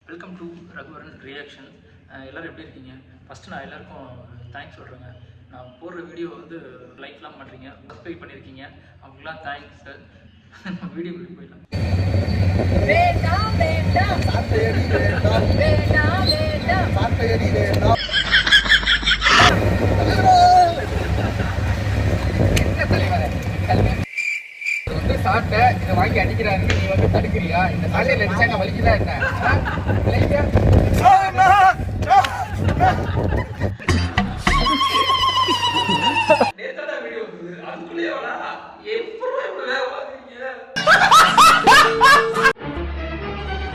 Welcome to Raghuvaran reaction. எல்லோரும் எப்படி இருக்கீங்க? ஃபஸ்ட்டு நான் எல்லாருக்கும் தேங்க்ஸ் சொல்கிறேங்க. நான் போடுற வீடியோ வந்து லைக்லாம் பண்ணுறீங்க, சப்ஸ்கிரைப் பண்ணியிருக்கீங்க, அவங்களுக்குலாம் தேங்க்ஸ் சார். வீடியோ போயிடலாம். வேண்டாம் வேண்டாம் வேண்டாம் வேண்டாம் சாப்பிட்ட இதை வாங்கி அடிக்கிறாரு, நீ வந்து தடுக்கிறியா? இந்த சாலையில அடிச்சா என்ன வலிக்குதா என்ன?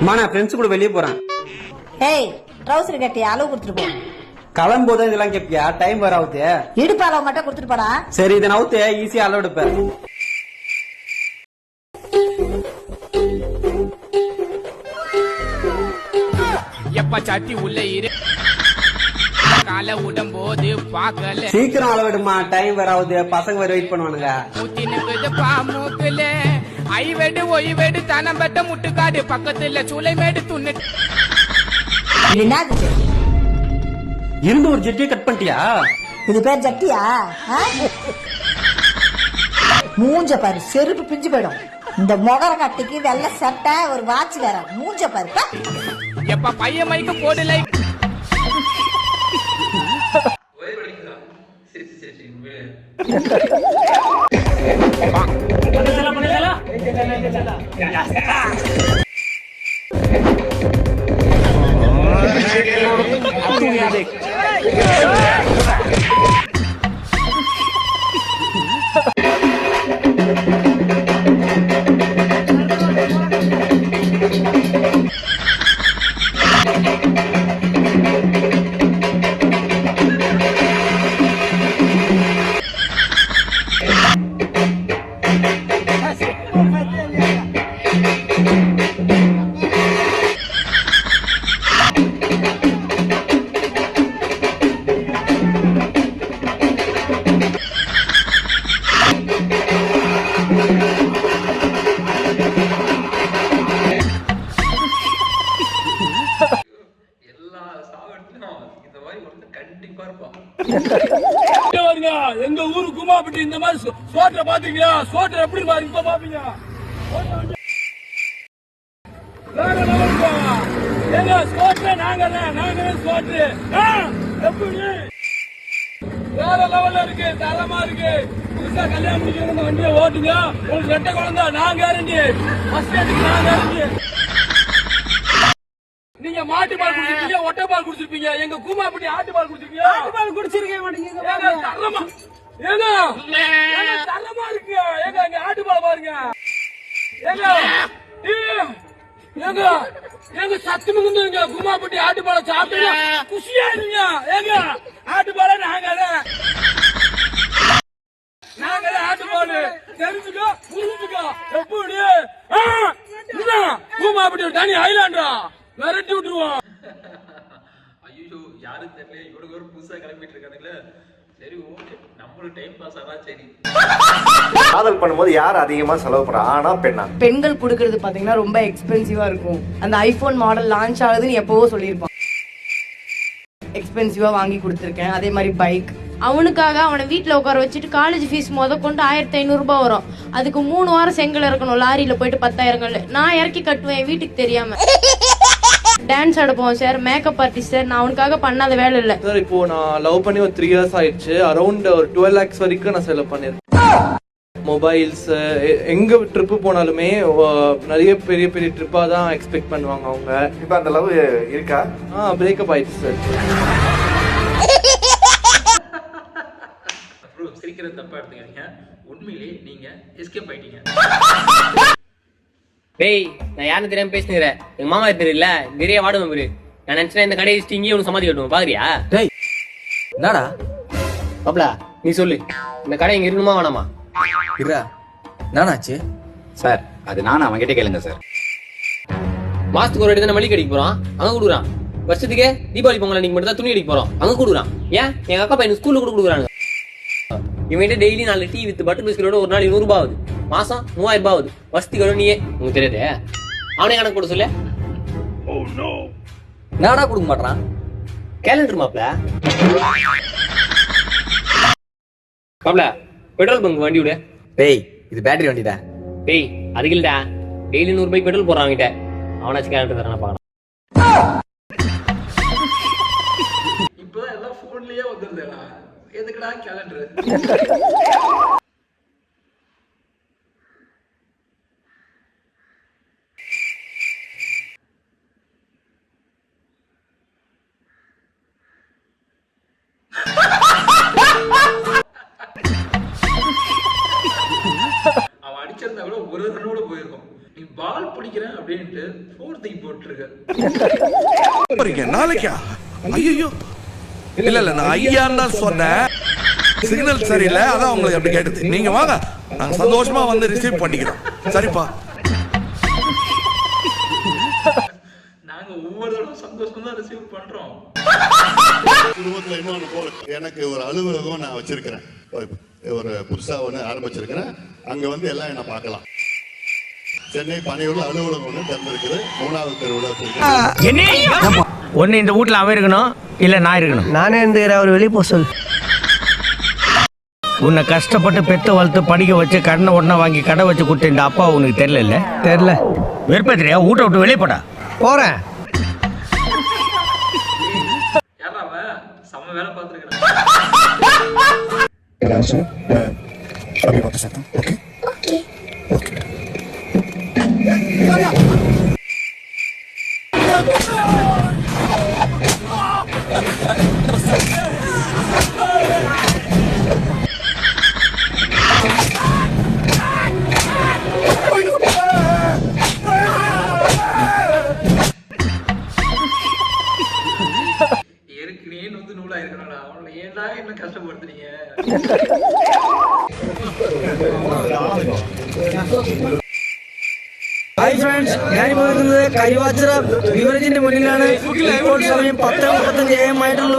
நான் ஃப்ரெண்ட்ஸ் கூட வெளியே போறேன். ஏய், ட்ரவுசர் கட்டி அளவு கொடுத்துட்டு போ. கிளம்போது இதெல்லாம் கேட்பியா? டைம் வர ஆகுது. இடுப்பு அளவு மட்டும் கொடுத்துட்டு போடா. சரி, இதை நவுத்து ஈஸியா அளவு எடுப்பேன். எப்ப சாத்தி உள்ள இரு கால உடம்போது பாக்கல. சீக்கிரம் அளவிடுமா, டைம் வர ஆகுது. பசங்க வர வெயிட் பண்ணுவானுங்க. ஊத்தி நிக்குது பாமூக்குல ஐவெடு ஒய்வெடு தனம்பட்ட முட்டுக்காடு பக்கத்துல சூளைமேடு துண்ணு. இருந்து ஒரு ஜெட்டியை கட் பண்ணிட்டியா? இது பேர் ஜட்டியா? மூஞ்ச பாரு, செருப்பு பிஞ்சு போயிடும். இந்த மொகர கட்டிக்கு வெள்ள சட்டை ஒரு வாட்ச் வேற. மூஞ்ச பாரு. எப்ப பையன் மைக்கு போடலை. எங்க ஊரு குமாப்பட்டி இந்த மாதிரி சோற்ற பாத்தீங்களா? சோற்ற எப்படி பாருங்க, இப்ப பாப்பீங்க. எங்க சோற்ற நாங்க சோற்று எப்படி வேற லெவல்ல இருக்கு, தரமா இருக்கு. புதுசா கல்யாணம் முடிக்கிற வண்டியை ஓட்டுங்க. உங்களுக்கு ரெட்டை குழந்தை நான் கேரண்டி, ஃபர்ஸ்ட் எய்டுக்கு நான் கேரண்டி. நீங்க மாட்டு பால் குடிச்சிருப்பீங்க, ஒட்டை பால் குடிச்சிருப்பீங்க. எங்க கூமாப்பட்டி ஆட்டு பால் குடிச்சிருக்கீங்க. ஆட்டு பால் குடிச்சிருக்கீங்க மாட்டீங்க. தரமா ஏங்க தரமா இருக்கு. ஏங்க இங்க ஆட்டு பால் பாருங்க. ஏங்க ஏங்க ஏங்க சத்து மிகுந்துங்க. கூமாப்பட்டி ஆட்டு பாலை சாப்பிட்டீங்க, குஷியா இருங்க. ஏங்க ஆட்டு பாலை நாங்க ஆட்டு பால் தெரிஞ்சுக்கோ, புரிஞ்சுக்கோ. எப்படி கூமாப்பட்டி தனி ஹைலாண்டா விரட்டி விட்டுருவோம். ஐயோ, யாரும் தெரியல, இவனுக்கு ஒரு புதுசா கிளம்பிட்டு இருக்கானுங்களே. சரி, ஓகே, நம்மளுக்கு டைம் பாஸ் ஆனா சரி. காதல் பண்ணும்போது யார் அதிகமா செலவு பண்றா, ஆனா பெண்ணா? பெண்கள் கொடுக்கறது பாத்தீங்கன்னா ரொம்ப எக்ஸ்பென்சிவா இருக்கும். அந்த ஐபோன் மாடல் லான்ச் ஆகுதுன்னு எப்பவோ சொல்லியிருப்பான். எக்ஸ்பென்சிவா வாங்கி கொடுத்துருக்கேன். அதே மாதிரி பைக். அவனுக்காக அவனை வீட்டுல உட்கார வச்சுட்டு காலேஜ் ஃபீஸ் கொண்டு 1500 ரூபாய் வரும். அதுக்கு 3 வாரம் செங்கல் இறக்கணும். லாரியில போயிட்டு 10,000 நான் இறக்கி கட்டுவேன் வீட்டுக்கு தெரியாம. டான்ஸ் ஆடுப்போம் சார், மேக்கப் ஆர்டிஸ்ட் சார். நான் அவனுக்காக பண்ணாத வேலை இல்ல சார். இப்போ நான் லவ் பண்ணி ஒரு 3 years ஆயிடுச்சு. அரௌண்ட் ஒரு 12 lakhs வரைக்கும் நான் செலவு பண்ணிருக்கேன். மொபைல்ஸ், எங்க ட்ரிப்பு போனாலுமே நிறைய பெரிய பெரிய ட்ரிப்பா தான் எக்ஸ்பெக்ட் பண்ணுவாங்க அவங்க. இப்ப அந்த லவ் இருக்கா? பிரேக்கப் ஆயிடுச்சு சார். சிரிக்கிறது தப்பா எடுத்துக்காதீங்க, உண்மையிலே நீங்க எஸ்கேப் ஆயிட்டீங்க. டேய், நான் யாருன்னு தெரியாம பேசுனேன். எங்க மாமா தெரியல, நிறைய வாடு மெம்பரு. நான் நினைச்சேன் இந்த கடையை வச்சுட்டு இங்கேயே உனக்கு சமாதி கட்டுவோம். பாக்குறியா? டேய், என்னடா பாப்லா, நீ சொல்லு, இந்த கடை இங்க இருக்கணுமா வேணாமா? இருடா, நானாச்சு சார். அது நானும் அவன் கிட்ட கேளுங்க சார். மாசத்துக்கு ஒரு வாட்டி தானே மளிகை கடைக்கு போறான், அங்க கொடுக்குறான். வருஷத்துக்கு தீபாவளி பொங்கல் அன்னைக்கு மட்டும் தான் துணி அடிக்க போறோம், அங்க கொடுக்குறான். ஏன் எங்க அக்கா பையன் ஸ்கூல்ல கூட கொடுக்குறாங்க. இவன்கிட்ட டெய்லி 4 டீ வித் பட்டர் பிஸ்கட்டோட ஒரு நாள் 100 ரூபாய் ஆகுது. மாசம் 3000 ரூபாய் ஆகுது. வசதிக்கு நீயே உங்களுக்கு தெரியாதே. அவனே கணக்கு போட சொல்ல. நாடா கொடுக்க மாட்டான். கேலண்டர் மாப்ள பெட்ரோல் பங்க் வண்டி விடு. டேய் இது பேட்டரி வண்டிடா. டேய் அதுக்கு இல்லடா, டெய்லி 100 ரூபாய் பெட்ரோல் போடுறான் அவன்கிட்ட. அவனாச்சும் கேலண்டர் தரான பார்க்கலாம். இப்போதான் எல்லாம் ஃபோன்லயே வந்துருதுடா, எதுக்குடா கேலண்டர்? அவன் அடிச்சிருந்தா கூட ஒரு ரன்னோட போயிருக்கும். நீ பால் பிடிக்கிறேன் அப்படின்ட்டு 4th போட்டுருக்க. நாளைக்கா? ஐயோ இல்ல நான் ஐயான்னு தான் சொன்னேன். சிக்னல் சரியில்லை, அதான் உங்களுக்கு அப்படி கேட்டது. நீங்க வாங்க, நாங்க சந்தோஷமா வந்து ரிசீவ் பண்ணிக்கிறோம். சரிப்பா. நாங்க ஒவ்வொரு தடவை சந்தோஷமா தான் ரிசீவ் பண்றோம். குடும்பத்துல இன்னொன்று போல எனக்கு ஒரு அலுவலகம் நான் வச்சிருக்கிறேன். ஒரு புதுசா ஒன்று ஆரம்பிச்சிருக்கிறேன். அங்க வந்து எல்லாம் என்ன பார்க்கலாம். சென்னை பனையூர்ல அலுவலகம் ஒன்று திறந்திருக்குது. 3வது தெருவுல ஒன்னு இந்த வீட்டுல அவன் இருக்கணும், இல்ல நான் இருக்கணும். நானே இருந்துக்கிறேன், அவர் வெளியே போக சொல்லு. உன்னை கஷ்டப்பட்டு பெத்து வளர்த்து படிக்க வச்சு கடனை உடனே வாங்கி கடை வச்சு கொடுத்த இந்த அப்பா உனக்கு தெரியல. தெரியல. வெறுப்பத்திரியா? வீட்டை விட்டு வெளியே போடா. போறேன். யாரா அவன்? செம்ம வேலை பார்த்துருக்கேன். ஏற்கனவே வந்து நூலா இருக்கணும்டா, அவனை ஏன்டா என்ன கஷ்டப்படுத்துறீங்க? ഹായ് ഫ്രണ്ട്സ്, ഞാനിപ്പോൾ നിൽക്കുന്നത് കരുവാച്ചിറ ബിവറേജിന്റെ മുന്നിലാണ്. ഇപ്പോൾ സമയം 10:35 AM ആയിട്ടുള്ളൂ.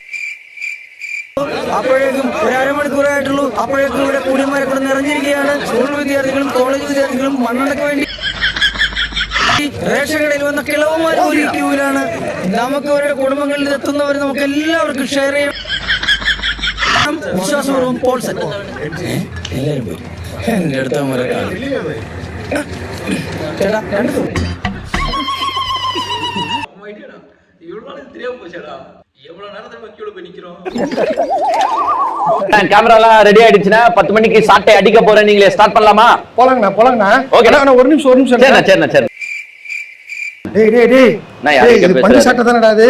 അപ്പോഴേക്കും ഒരു അരമണിക്കൂറായിട്ടുള്ളൂ. അപ്പോഴേക്കും ഇവിടെ കൂടിമാരൊക്കെ നിറഞ്ഞിരിക്കുകയാണ്. സ്കൂൾ വിദ്യാർത്ഥികളും കോളേജ് വിദ്യാർത്ഥികളും മണ്ണെണ്ണയ്ക്ക് വേണ്ടി റേഷൻ കടയിൽ വന്ന കിളവന്മാർ ഒരു ക്യൂവിലാണ്. നമുക്ക് അവരുടെ കുടുംബങ്ങളിൽ എത്തുന്നവർ നമുക്ക് എല്ലാവർക്കും ഷെയർ ചെയ്യാം. വിശ്വാസപൂർവ്വം പോൾസൺ എല്ലാവരും പോയി എന്റെ അടുത്ത ചേട്ടാ രണ്ടു இவ்வளவு நாள் தெரியாம போச்சாடா? எவ்வளவு நேரத்துல வக்கீல போய் நிக்கிறோம். கேமரா எல்லாம் ரெடி ஆயிடுச்சுன்னா 10 மணிக்கு சாட்டை அடிக்க போறேன். நீங்களே ஸ்டார்ட் பண்ணலாமா? போலாங்கண்ணா. ஓகே ஒரு நிமிஷம் சரி. பஞ்சு சாட்டை தானடா அது?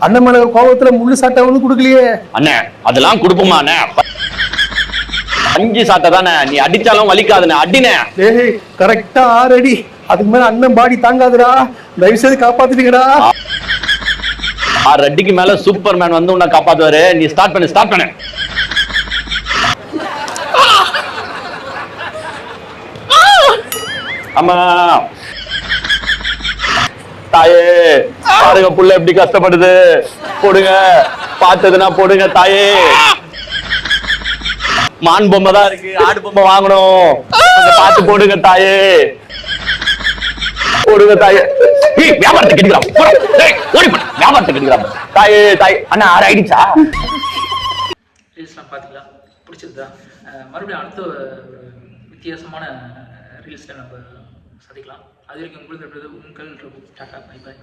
அண்ணன் மேல கோபத்துல முள்ளு சாட்டை ஒண்ணு குடுக்கலையே. அண்ணே அதெல்லாம் கொடுப்போமா அண்ணே? பஞ்சு சாட்டை தானே, நீ அடிச்சாலும் வலிக்காதுண்ணே. அடினே. கரெக்டா 6 அடி. அதுக்கு மேல அண்ணன் பாடி தாங்காதுடா. தயவு செய்து காப்பாத்திட்டீங்கடா. 6 அடிக்கு மேல சூப்பர்மேன் வந்து உன்னை காப்பாத்துவாரு. நீ ஸ்டார்ட் பண்ணு. ஆமா தாயே, பாருங்க புள்ள எப்படி கஷ்டப்படுது. போடுங்க, பார்த்ததுன்னா போடுங்க தாயே. மான் பொம்மை தான் இருக்கு, ஆடு பொம்மை வாங்கணும். பார்த்து போடுங்க தாயே. போடுங்க தாயே. வியாபாரத்தை கெடுக்கிறான். வியாபாரத்தை கெடுக்கிறான். தாயே அண்ணா 6 ஆயிடுச்சா? ரீல்ஸ்லாம் பார்த்தீங்களா? பிடிச்சிருந்தா மறுபடியும் அடுத்த ஒரு வித்தியாசமான ரீல்ஸில் நம்ம சந்திக்கலாம். அது வரைக்கும் உங்களுக்கு உங்கள் டாடா பை பாய்.